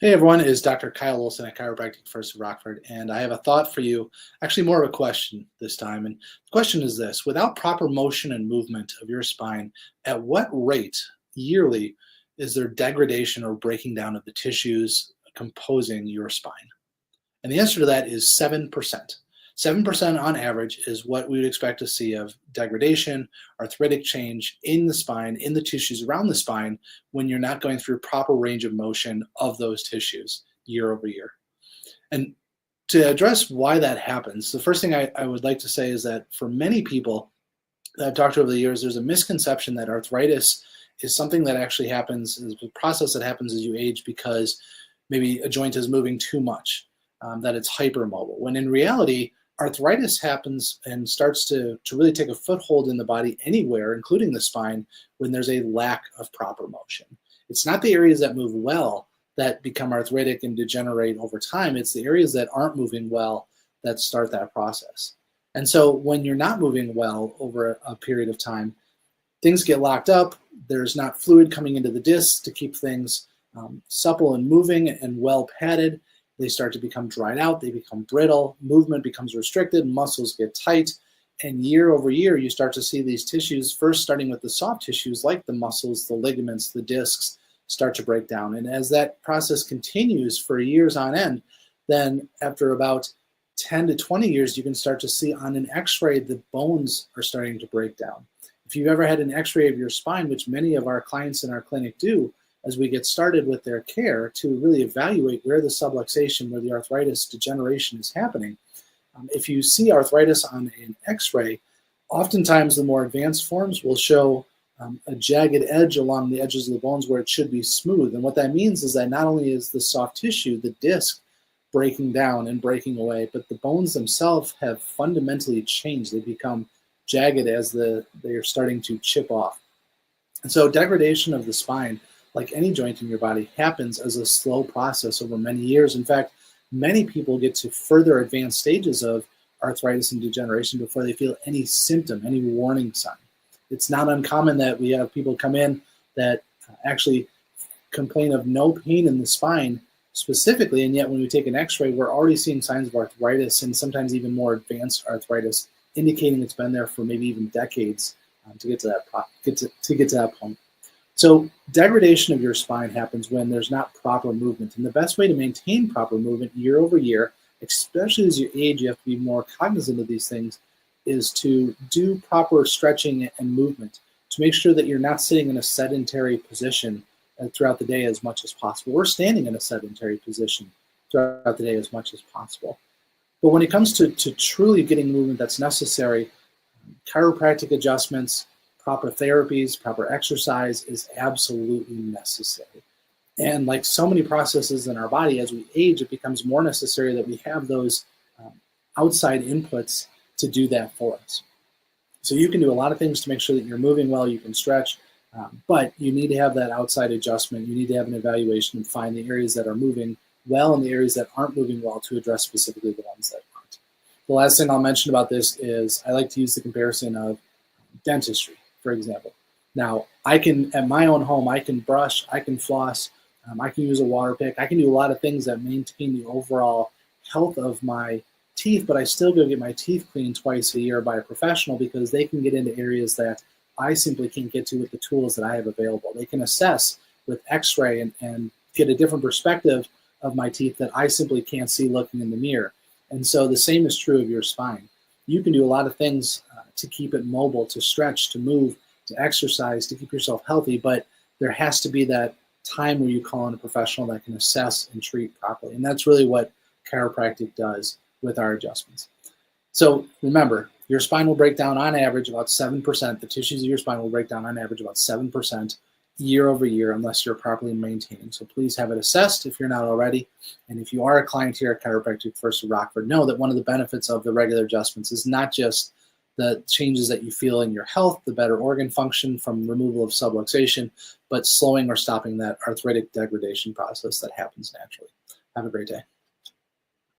Hey everyone, it is Dr. Kyle Olson at Chiropractic First of Rockford, and I have a thought for you, actually more of a question this time. And the question is this: without proper motion and movement of your spine, at what rate yearly is there degradation or breaking down of the tissues composing your spine? And the answer to that is 7%. 7% on average is what we would expect to see of degradation, arthritic change in the spine, in the tissues around the spine, when you're not going through proper range of motion of those tissues year over year. And to address why that happens, the first thing I would like to say is that for many people that I've talked to over the years, there's a misconception that arthritis is something that actually happens, is a process that happens as you age because maybe a joint is moving too much, that it's hypermobile, when in reality, arthritis happens and starts to really take a foothold in the body anywhere, including the spine, when there's a lack of proper motion. It's not the areas that move well that become arthritic and degenerate over time. It's the areas that aren't moving well that start that process. And so when you're not moving well over a period of time, things get locked up. There's not fluid coming into the discs to keep things supple and moving and well padded. They start to become dried out, they become brittle, movement becomes restricted, muscles get tight, and year over year you start to see these tissues, first starting with the soft tissues like the muscles, the ligaments, the discs, start to break down. And as that process continues for years on end, then after about 10 to 20 years, you can start to see on an x-ray the bones are starting to break down. If you've ever had an x-ray of your spine, which many of our clients in our clinic do, as we get started with their care to really evaluate where the subluxation, where the arthritis degeneration is happening. If you see arthritis on an x-ray, oftentimes the more advanced forms will show a jagged edge along the edges of the bones where it should be smooth. And what that means is that not only is the soft tissue, the disc, breaking down and breaking away, but the bones themselves have fundamentally changed. They become jagged as they are starting to chip off. And so degradation of the spine, like any joint in your body, happens as a slow process over many years. In fact, many people get to further advanced stages of arthritis and degeneration before they feel any symptom, any warning sign. It's not uncommon that we have people come in that actually complain of no pain in the spine specifically, and yet when we take an x-ray, we're already seeing signs of arthritis and sometimes even more advanced arthritis, indicating it's been there for maybe even decades to get to that point. So degradation of your spine happens when there's not proper movement. And the best way to maintain proper movement year over year, especially as you age, you have to be more cognizant of these things, is to do proper stretching and movement to make sure that you're not sitting in a sedentary position throughout the day as much as possible. We're standing in a sedentary position throughout the day as much as possible. But when it comes to truly getting movement that's necessary, chiropractic adjustments, proper therapies, proper exercise is absolutely necessary. And like so many processes in our body, as we age, it becomes more necessary that we have those outside inputs to do that for us. So you can do a lot of things to make sure that you're moving well, you can stretch, but you need to have that outside adjustment. You need to have an evaluation and find the areas that are moving well and the areas that aren't moving well to address specifically the ones that aren't. The last thing I'll mention about this is I like to use the comparison of dentistry, for example. Now, I can, at my own home, I can brush, I can floss, I can use a water pick, I can do a lot of things that maintain the overall health of my teeth, but I still go get my teeth cleaned twice a year by a professional because they can get into areas that I simply can't get to with the tools that I have available. They can assess with x-ray and get a different perspective of my teeth that I simply can't see looking in the mirror. And so the same is true of your spine. You can do a lot of things to keep it mobile, to stretch, to move, to exercise, to keep yourself healthy, but there has to be that time where you call in a professional that can assess and treat properly. And that's really what chiropractic does with our adjustments. So remember, your spine will break down on average about 7%. The tissues of your spine will break down on average about 7% year over year unless you're properly maintaining. So please have it assessed if you're not already. And if you are a client here at Chiropractic First of Rockford, know that one of the benefits of the regular adjustments is not just the changes that you feel in your health, the better organ function from removal of subluxation, but slowing or stopping that arthritic degradation process that happens naturally. Have a great day.